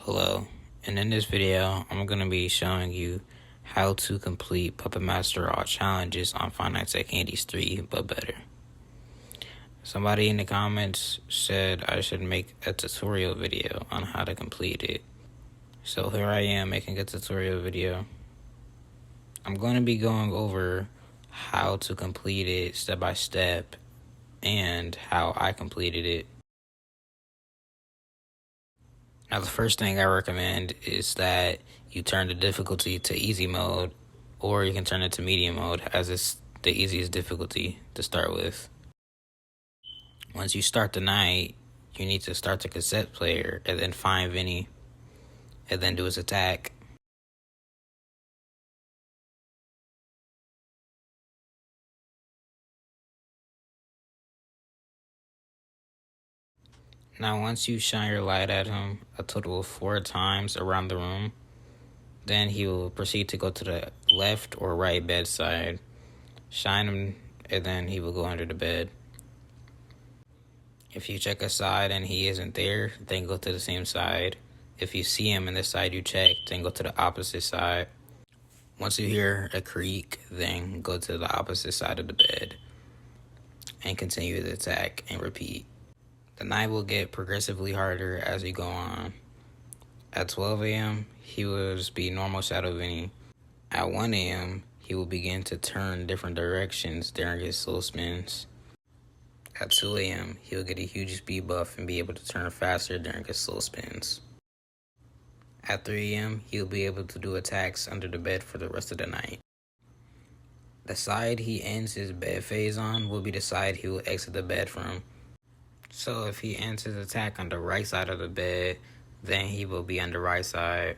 Hello, and in this video, I'm going to be showing you how to complete Puppet Master all challenges on FNaC Candies 3, but better. Somebody in the comments said I should make a tutorial video on how to complete it. So here I am making a tutorial video. I'm going to be going over how to complete it step by step and how I completed it. Now, the first thing I recommend is that you turn the difficulty to easy mode, or you can turn it to medium mode, as it's the easiest difficulty to start with. Once you start the night, you need to start the cassette player and then find Vinny, and then do his attack. Now, once you shine your light at him a total of 4 times around the room, then he will proceed to go to the left or right bedside. Shine him, and then he will go under the bed. If you check a side and he isn't there, then go to the same side. If you see him in the side you checked, then go to the opposite side. Once you hear a creak, then go to the opposite side of the bed and continue the attack and repeat. The night will get progressively harder as you go on. At 12 a.m., he will just be normal Shadow Vinny. At 1 a.m., he will begin to turn different directions during his slow spins. At 2 a.m., he'll get a huge speed buff and be able to turn faster during his slow spins. At 3 a.m., he'll be able to do attacks under the bed for the rest of the night. The side he ends his bed phase on will be the side he will exit the bed from. So if he ends his attack on the right side of the bed, then he will be on the right side.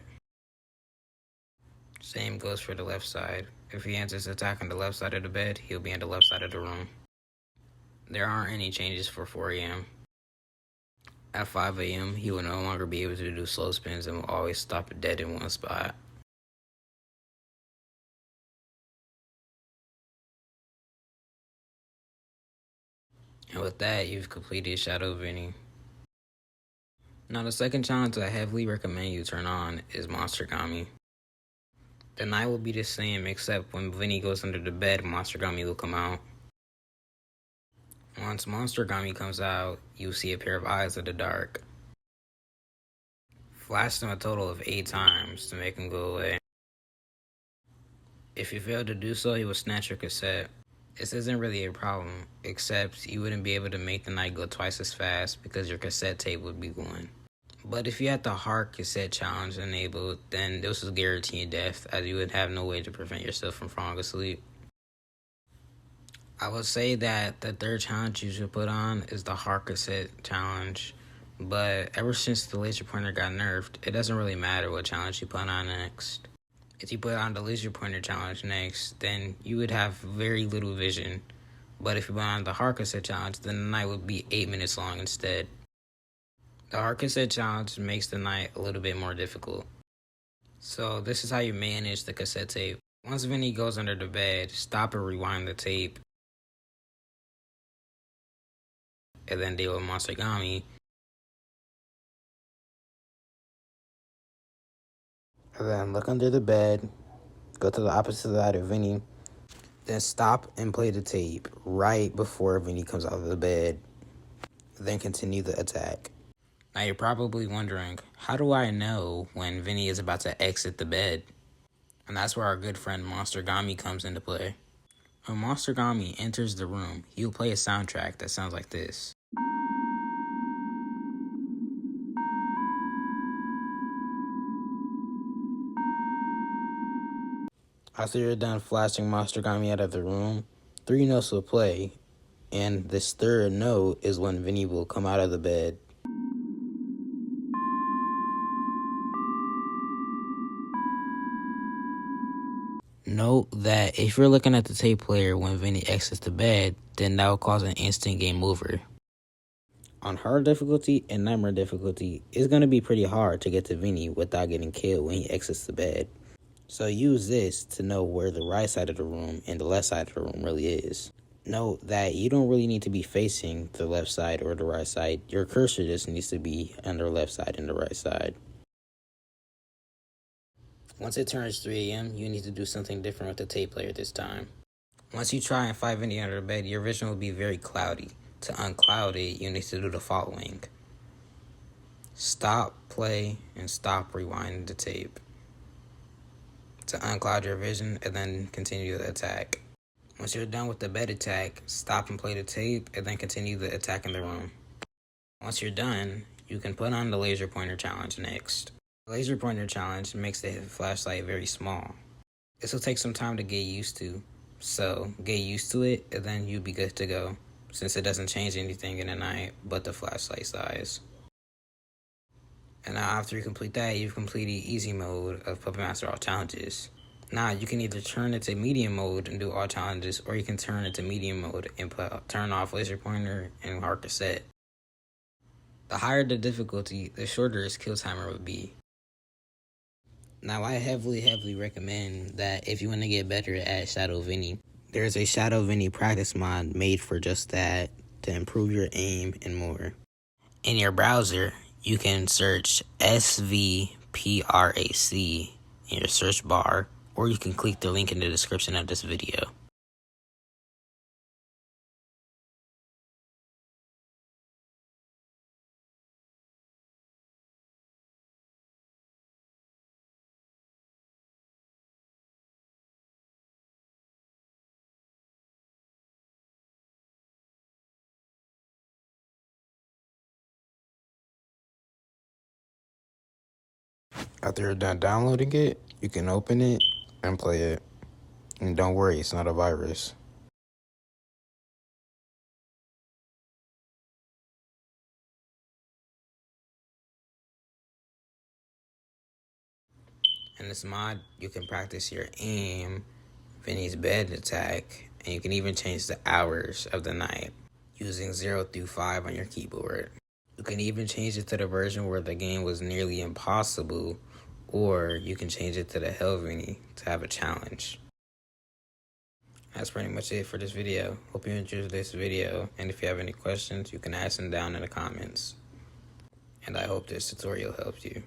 Same goes for the left side. If he ends his attack on the left side of the bed, he'll be on the left side of the room. There aren't any changes for 4 a.m. At 5 a.m., he will no longer be able to do slow spins and will always stop dead in one spot. And with that, you've completed Shadow Vinny. Now, the second challenge I heavily recommend you turn on is Monster Gummy. The night will be the same, except when Vinny goes under the bed, Monster Gummy will come out. Once Monster Gummy comes out, you'll see a pair of eyes in the dark. Flash them a total of 8 times to make him go away. If you fail to do so, he will snatch your cassette. This isn't really a problem, except you wouldn't be able to make the night go twice as fast because your cassette tape would be going. But if you had the hard cassette challenge enabled, then this is guaranteed death, as you would have no way to prevent yourself from falling asleep. I would say that the third challenge you should put on is the hard cassette challenge, but ever since the laser pointer got nerfed, it doesn't really matter what challenge you put on next. If you put on the laser pointer challenge next, then you would have very little vision. But if you put on the hard cassette challenge, then the night would be 8 minutes long instead. The hard cassette challenge makes the night a little bit more difficult. So this is how you manage the cassette tape. Once Vinny goes under the bed, stop and rewind the tape. And then deal with Monster Gummy. And then look under the bed, go to the opposite side of Vinny, then stop and play the tape right before Vinny comes out of the bed, then continue the attack. Now you're probably wondering, how do I know when Vinny is about to exit the bed? And that's where our good friend Monster Gummy comes into play. When Monster Gummy enters the room, he will play a soundtrack that sounds like this. After you're done flashing Monster Gummy out of the room, 3 notes will play, and this third note is when Vinny will come out of the bed. Note that if you're looking at the tape player when Vinny exits the bed, then that will cause an instant game over. On hard difficulty and nightmare difficulty, it's going to be pretty hard to get to Vinny without getting killed when he exits the bed. So use this to know where the right side of the room and the left side of the room really is. Note that you don't really need to be facing the left side or the right side. Your cursor just needs to be on the left side and the right side. Once it turns 3 a.m., you need to do something different with the tape player this time. Once you try and find Vinny under the bed, your vision will be very cloudy. To uncloud it, you need to do the following. Stop, play, and stop rewinding the tape. To uncloud your vision, and then continue the attack. Once you're done with the bed attack, stop and play the tape, and then continue the attack in the room. Once you're done, you can put on the laser pointer challenge next. The laser pointer challenge makes the flashlight very small. This will take some time to get used to, so get used to it, and then you'll be good to go, since it doesn't change anything in the night but the flashlight size. And now after you complete that, you've completed easy mode of Puppet Master all challenges. Now you can either turn it to medium mode and do all challenges, or you can turn it to medium mode and turn off laser pointer and hard cassette. The higher the difficulty, the shorter its kill timer would be. Now I heavily recommend that if you want to get better at Shadow Vinny, there's a Shadow Vinny practice mod made for just that, to improve your aim and more. In your browser, you can search SVPRAC in your search bar, or you can click the link in the description of this video. After you're done downloading it, you can open it and play it. And don't worry, it's not a virus. In this mod, you can practice your aim, Vinny's bed attack, and you can even change the hours of the night using 0 through 5 on your keyboard. You can even change it to the version where the game was nearly impossible, or you can change it to the Hell Vinny to have a challenge. That's pretty much it for this video. Hope you enjoyed this video, and if you have any questions, you can ask them down in the comments. And I hope this tutorial helped you.